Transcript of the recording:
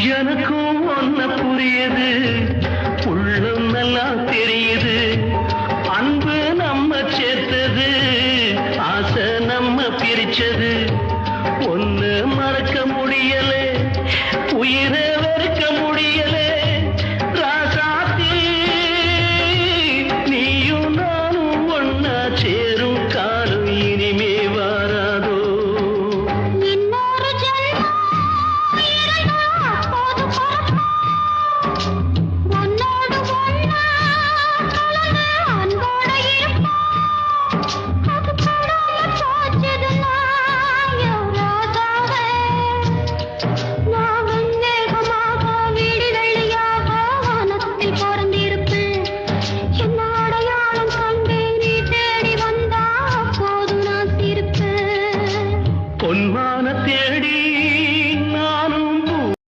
எனக்கும் ஒன்ன புரியுது, உள்ளம் நல்லா தெரியுது. அன்பு நம்ம சேர்த்தது, ஆசை நம்ம பிரிச்சது. ஒண்ணு மறக்க முடியல,